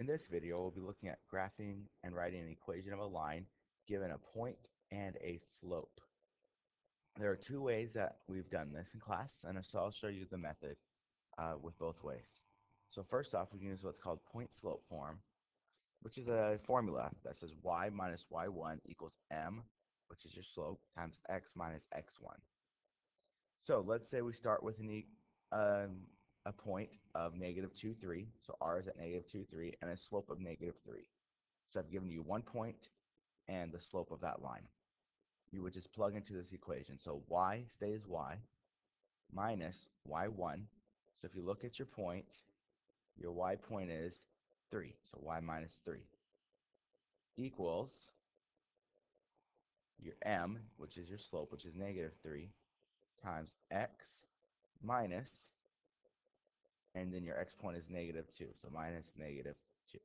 In this video, we'll be looking at graphing and writing an equation of a line given a point and a slope. There are two ways that we've done this in class, and so I'll show you the method with both ways. So first off, we can use what's called point-slope form, which is a formula that says y minus y1 equals m, which is your slope, times x minus x1. So let's say we start with a point of negative 2, 3. So r is at negative 2, 3, and a slope of negative 3. So I've given you 1 point and the slope of that line. You would just plug into this equation. So y stays y minus y1. So if you look at your point, your y point is 3. So y minus 3 equals your m, which is your slope, which is negative 3, times x minus, and then your x point is negative 2. So minus negative 2.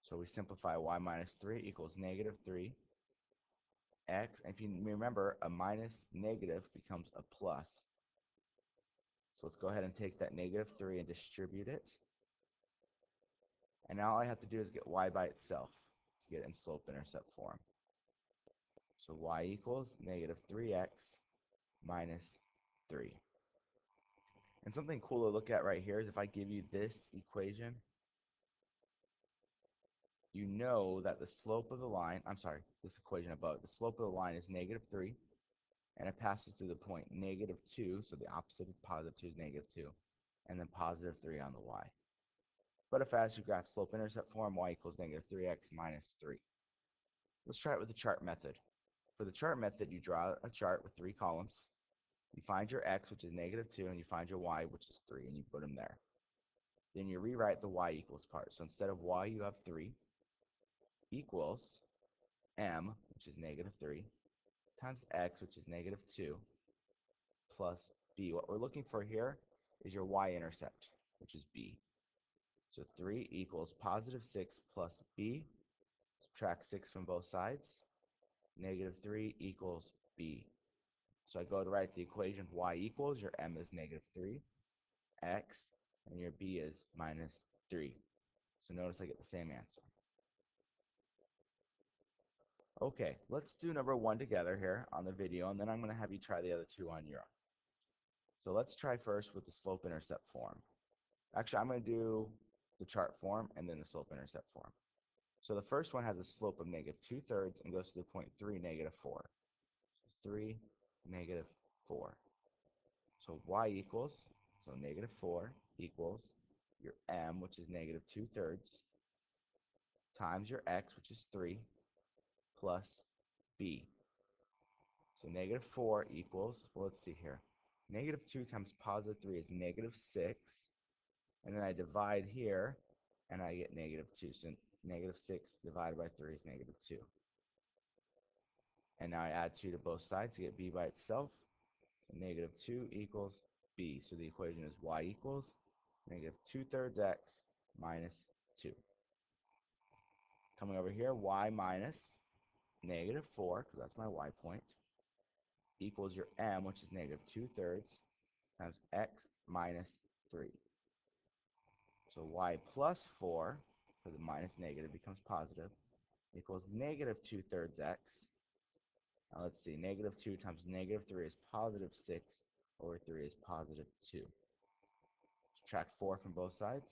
So we simplify y minus 3 equals negative 3 x. And if you remember, a minus negative becomes a plus. So let's go ahead and take that negative 3 and distribute it. And now all I have to do is get y by itself to get it in slope-intercept form. So y equals negative 3x minus 3. And something cool to look at right here is if I give you this equation, you know that the slope of the line, this equation above, the slope of the line is negative 3, and it passes through the point negative 2, so the opposite of positive 2 is negative 2, and then positive 3 on the y. But if I ask you graph slope-intercept form, y equals negative 3x minus 3. Let's try it with the chart method. For the chart method, you draw a chart with 3 columns. You find your x, which is negative 2, and you find your y, which is 3, and you put them there. Then you rewrite the y equals part. So instead of y, you have 3 equals m, which is negative 3, times x, which is negative 2, plus b. What we're looking for here is your y-intercept, which is b. So 3 equals positive 6 plus b. Subtract 6 from both sides. Negative 3 equals b. So I go to write the equation y equals, your m is negative 3, x, and your b is minus 3. So notice I get the same answer. Okay, let's do number 1 together here on the video, and then I'm going to have you try the other 2 on your own. So let's try first with the slope-intercept form. Actually, I'm going to do the chart form and then the slope-intercept form. So the first one has a slope of negative 2/3 and goes to the point 3, negative 4. So 3, negative 4. So y equals, so negative 4 equals your m, which is negative 2/3, times your x, which is 3, plus b. So negative 4 equals, well, let's see here. Negative 2 times positive 3 is negative 6. And then I divide here, and I get negative 2. So negative 6 divided by 3 is negative 2. And now I add 2 to both sides to get b by itself. So negative 2 equals b. So the equation is y equals negative 2/3 x minus 2. Coming over here, y minus negative 4, because that's my y point, equals your m, which is negative 2/3, times x minus 3. So y plus 4, for the minus negative becomes positive, equals negative 2/3 x. Now let's see, negative 2 times negative 3 is positive 6, over 3 is positive 2. Subtract 4 from both sides.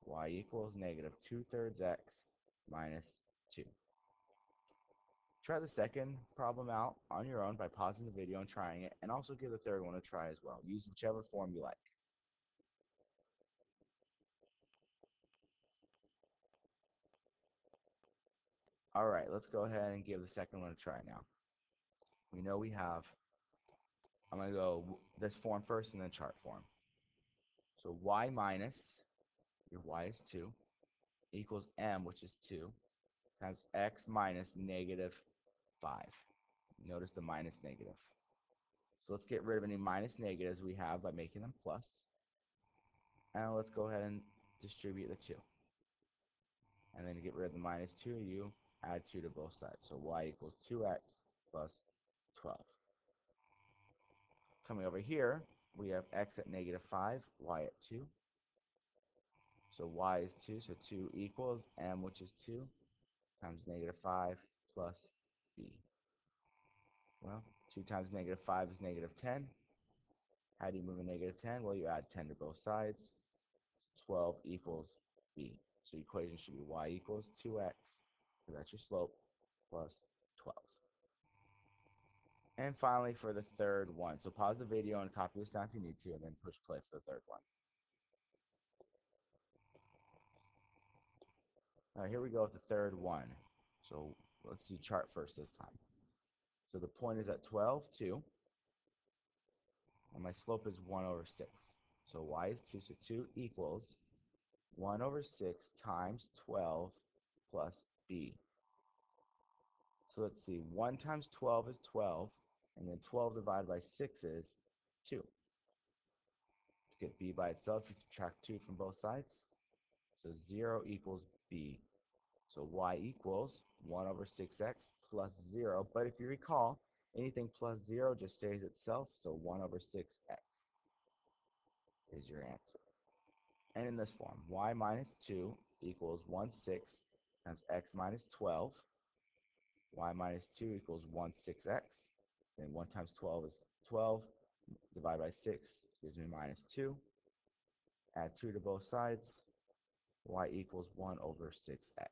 Y equals negative 2/3 x minus 2. Try the second problem out on your own by pausing the video and trying it, and also give the third one a try as well. Use whichever form you like. Alright, let's go ahead and give the second one a try now. We know we have, I'm going to go this form first and then chart form. So y minus, your y is 2, equals m, which is 2, times x minus negative 5. Notice the minus negative. So let's get rid of any minus negatives we have by making them plus. And let's go ahead and distribute the 2. And then to get rid of the minus 2, you add 2 to both sides. So y equals 2x plus 12. Coming over here, we have x at negative 5, y at 2. So y is 2, so 2 equals m, which is 2, times negative 5 plus b. Well, 2 times negative 5 is negative 10. How do you move a negative 10? Well, you add 10 to both sides. 12 equals b. So the equation should be y equals 2x, so that's your slope, plus 12. And finally, for the third one, so pause the video and copy this down if you need to, and then push play for the third one. All right, here we go with the third one. So let's do chart first this time. So the point is at 12, 2, and my slope is 1 over 6. So y is 2, so 2 equals 1 over 6 times 12 plus b. So let's see, 1 times 12 is 12, and then 12 divided by 6 is 2. To get b by itself, you subtract 2 from both sides. So 0 equals b. So y equals 1 over 6x plus 0. But if you recall, anything plus 0 just stays itself, so 1 over 6x is your answer. And in this form, y minus 2 equals 1/6 times x minus 12. Y minus 2 equals 1/6x. Then 1 times 12 is 12. Divide by 6 gives me minus 2. Add 2 to both sides. Y equals 1 over 6x.